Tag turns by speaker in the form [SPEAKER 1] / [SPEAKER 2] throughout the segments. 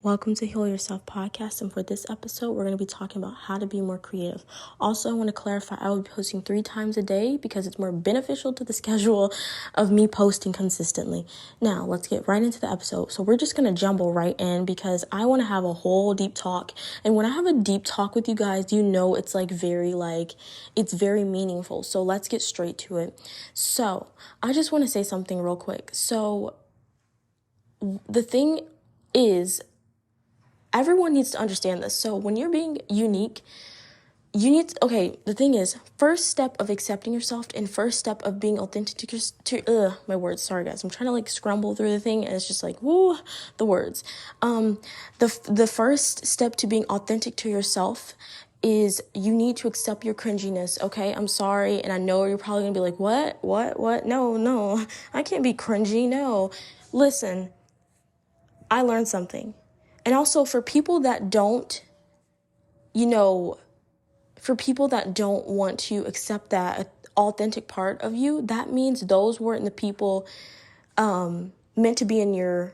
[SPEAKER 1] Welcome to Heal Yourself podcast, and for this episode, we're going to be talking about how to be more creative. Also, I want to clarify, I will be posting 3 times a day because it's more beneficial to the schedule of me posting consistently. Now, let's get right into the episode. So we're just going to jumble right in because I want to have a whole deep talk. And when I have a deep talk with you guys, you know it's it's very meaningful. So let's get straight to it. So I just want to say something real quick. So the thing is, everyone needs to understand this. So when you're being unique, the thing is, first step of accepting yourself and first step of being authentic my words, sorry guys, I'm trying to scramble through the thing and it's just the words. The first step to being authentic to yourself is you need to accept your cringiness, okay? I'm sorry, and I know you're probably gonna be like, what? No, I can't be cringy, no. Listen, I learned something. And also for people that don't want to accept that authentic part of you, that means those weren't the people meant to be in your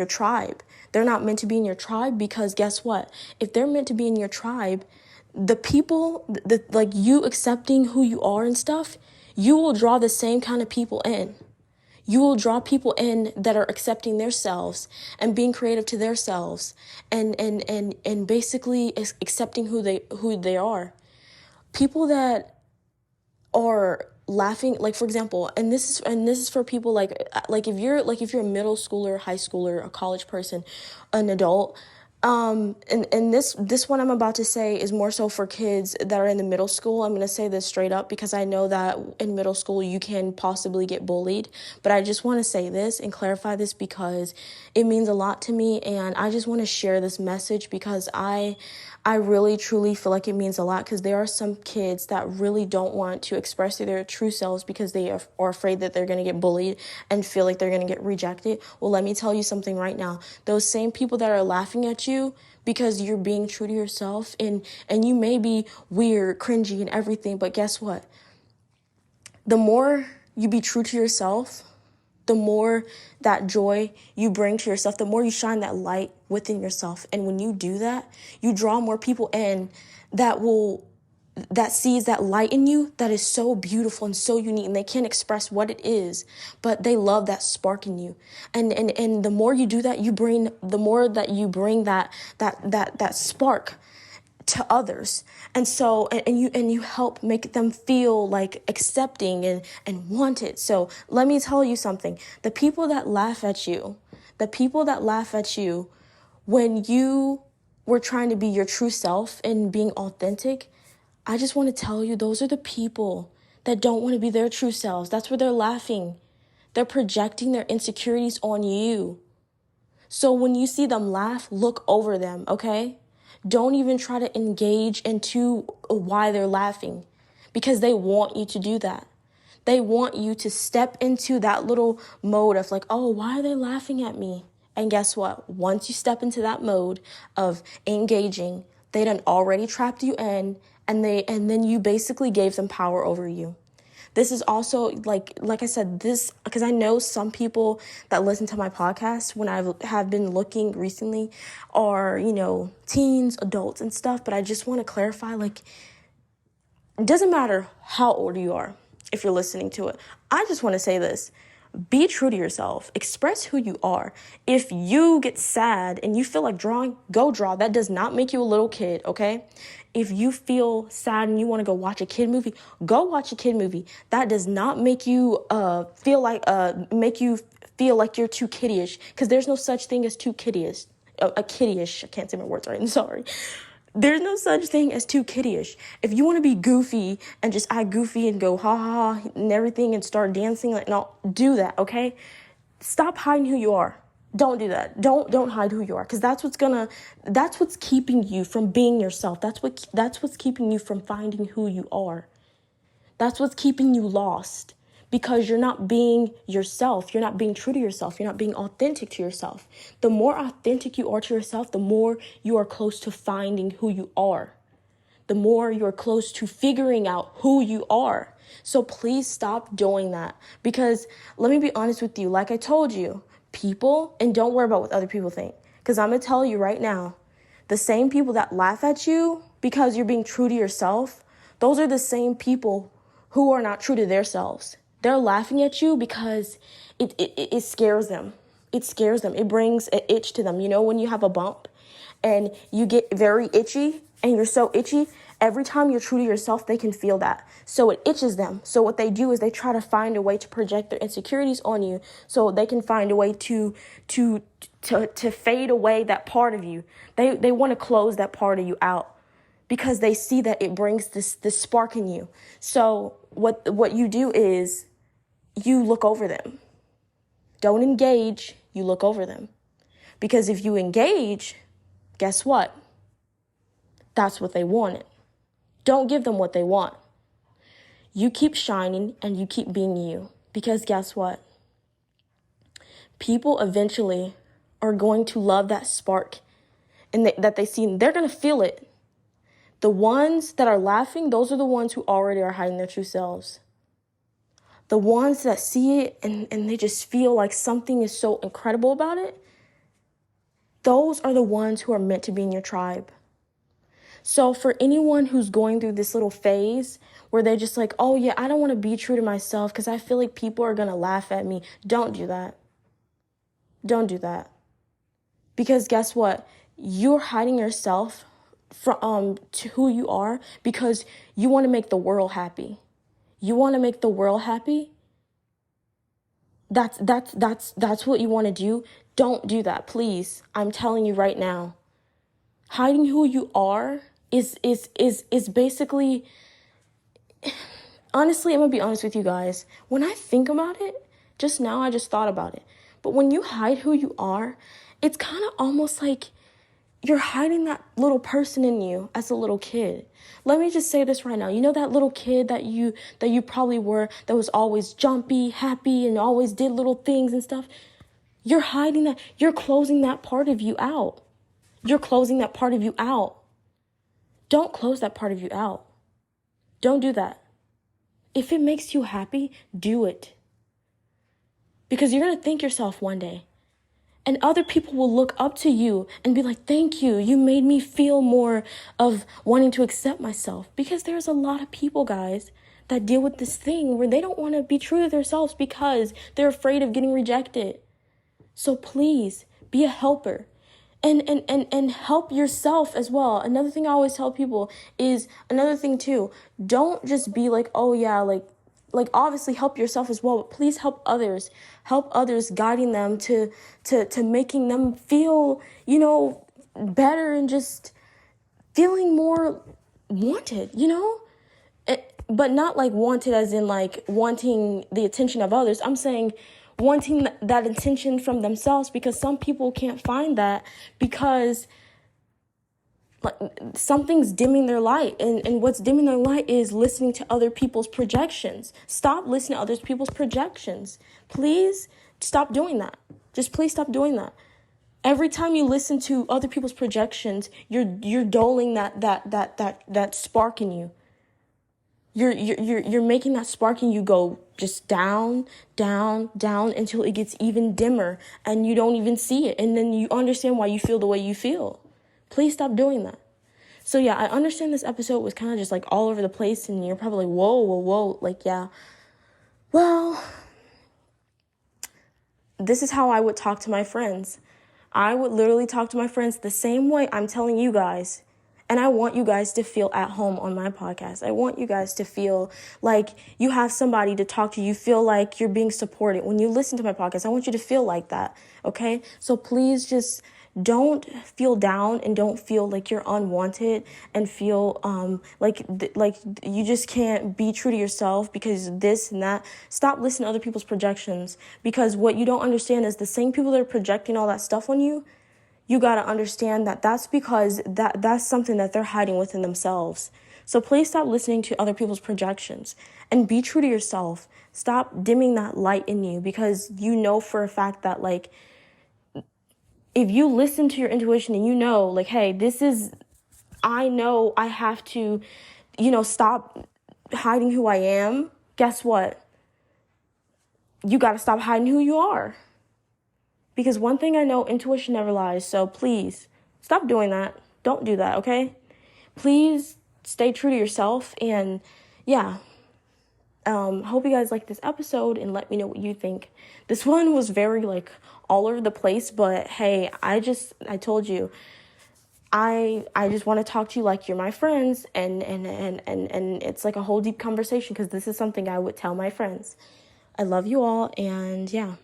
[SPEAKER 1] tribe. They're not meant to be in your tribe because guess what? If they're meant to be in your tribe, the people you accepting who you are and stuff, you will draw the same kind of people in. You will draw people in that are accepting themselves and being creative to themselves and basically accepting who they are. People that are laughing, like for example, and this is for people like if you're a middle schooler, high schooler, a college person, an adult. And this one I'm about to say is more so for kids that are in the middle school. I'm going to say this straight up because I know that in middle school you can possibly get bullied, but I just want to say this and clarify this because it means a lot to me, and I just want to share this message because I really truly feel like it means a lot because there are some kids that really don't want to express their true selves because they are afraid that they're going to get bullied and feel like they're going to get rejected. Well, let me tell you something right now. Those same people that are laughing at you because you're being true to yourself and you may be weird, cringy and everything, but guess what? The more you be true to yourself, the more that joy you bring to yourself, the more you shine that light within yourself. And when you do that, you draw more people in that sees that light in you that is so beautiful and so unique, and they can't express what it is, but they love that spark in you. And the more you do that, you bring that spark to others. And so and you help make them feel like accepting and wanted. So let me tell you something. The people that laugh at you when you were trying to be your true self and being authentic, I just want to tell you, those are the people that don't want to be their true selves. That's where they're laughing. They're projecting their insecurities on you. So when you see them laugh, look over them, okay? Don't even try to engage into why they're laughing because they want you to do that. They want you to step into that little mode of like, oh, why are they laughing at me? And guess what? Once you step into that mode of engaging, they done already trapped you in, and then you basically gave them power over you. This is also like I said, this because I know some people that listen to my podcast when I have been looking recently are, teens, adults and stuff. But I just want to clarify, it doesn't matter how old you are if you're listening to it. I just want to say this. Be true to yourself. Express who you are. If you get sad and you feel like drawing, go draw. That does not make you a little kid, okay? If you feel sad and you want to go watch a kid movie, go watch a kid movie. That does not make you feel like you're too kiddyish, because there's no such thing as too kiddyish. Kiddyish. I can't say my words right. I'm sorry. There's no such thing as too kiddyish. If you want to be goofy and just act goofy and go ha ha ha and everything and start dancing, no, do that, okay? Stop hiding who you are. Don't do that. Don't hide who you are, because that's what's keeping you from being yourself. That's what's keeping you from finding who you are. That's what's keeping you lost. Because you're not being yourself. You're not being true to yourself. You're not being authentic to yourself. The more authentic you are to yourself, the more you are close to finding who you are. The more you're close to figuring out who you are. So please stop doing that. Because let me be honest with you. Like I told you, people, and don't worry about what other people think. Because I'm going to tell you right now, the same people that laugh at you because you're being true to yourself, those are the same people who are not true to themselves. They're laughing at you because it scares them. It scares them. It brings an itch to them. You know, when you have a bump and you get very itchy and you're so itchy, every time you're true to yourself, they can feel that. So it itches them. So what they do is they try to find a way to project their insecurities on you so they can find a way to fade away that part of you. They want to close that part of you out because they see that it brings this spark in you. So what you do is you look over them. Don't engage, you look over them. Because if you engage, guess what? That's what they wanted. Don't give them what they want. You keep shining and you keep being you. Because guess what? People eventually are going to love that spark and that they see. They're going to feel it. The ones that are laughing, those are the ones who already are hiding their true selves. The ones that see it and they just feel like something is so incredible about it, those are the ones who are meant to be in your tribe. So for anyone who's going through this little phase where they're just like, oh yeah, I don't want to be true to myself because I feel like people are going to laugh at me. Don't do that. Don't do that. Because guess what? You're hiding yourself from to who you are because you want to make the world happy. You want to make the world happy? That's what you want to do. Don't do that, please. I'm telling you right now. Hiding who you are is basically, honestly, I'm going to be honest with you guys. When I think about it, just now I just thought about it. But when you hide who you are, it's kind of almost like you're hiding that little person in you as a little kid. Let me just say this right now. You know that little kid that you probably were, that was always jumpy, happy, and always did little things and stuff? You're hiding that. You're closing that part of you out. You're closing that part of you out. Don't close that part of you out. Don't do that. If it makes you happy, do it. Because you're going to thank yourself one day. And other people will look up to you and be like, thank you. You made me feel more of wanting to accept myself. Because there's a lot of people, guys, that deal with this thing where they don't want to be true to themselves because they're afraid of getting rejected. So please be a helper and help yourself as well. Another thing I always tell people is another thing too. Don't just be like, oh yeah, like obviously help yourself as well, but please help others. Help others, guiding them to making them feel, better and just feeling more wanted, but not like wanted as in like wanting the attention of others. I'm saying wanting that attention from themselves, because some people can't find that because like something's dimming their light, and what's dimming their light is listening to other people's projections. Stop listening to other people's projections. Please stop doing that. Just please stop doing that. Every time you listen to other people's projections, you're dulling that spark in you. You're making that spark in you go just down, down, down until it gets even dimmer and you don't even see it. And then you understand why you feel the way you feel. Please stop doing that. So yeah, I understand this episode was kind of just like all over the place and you're probably like, whoa. Like, yeah. Well, this is how I would talk to my friends. I would literally talk to my friends the same way I'm telling you guys. And I want you guys to feel at home on my podcast. I want you guys to feel like you have somebody to talk to. You feel like you're being supported. When you listen to my podcast, I want you to feel like that, okay? So please just don't feel down and don't feel like you're unwanted and feel like you just can't be true to yourself because this and that. Stop listening to other people's projections, because what you don't understand is the same people that are projecting all that stuff on you, you got to understand that that's because that's something that they're hiding within themselves. So please stop listening to other people's projections and be true to yourself. Stop dimming that light in you, because you know for a fact that like if you listen to your intuition and you know like, hey, I know I have to, stop hiding who I am. Guess what? You got to stop hiding who you are. Because one thing I know, intuition never lies. So please stop doing that. Don't do that, okay? Please stay true to yourself. And yeah, hope you guys like this episode and let me know what you think. This one was very like all over the place, but hey, I told you, I just want to talk to you like you're my friends, and it's like a whole deep conversation because this is something I would tell my friends. I love you all, and yeah.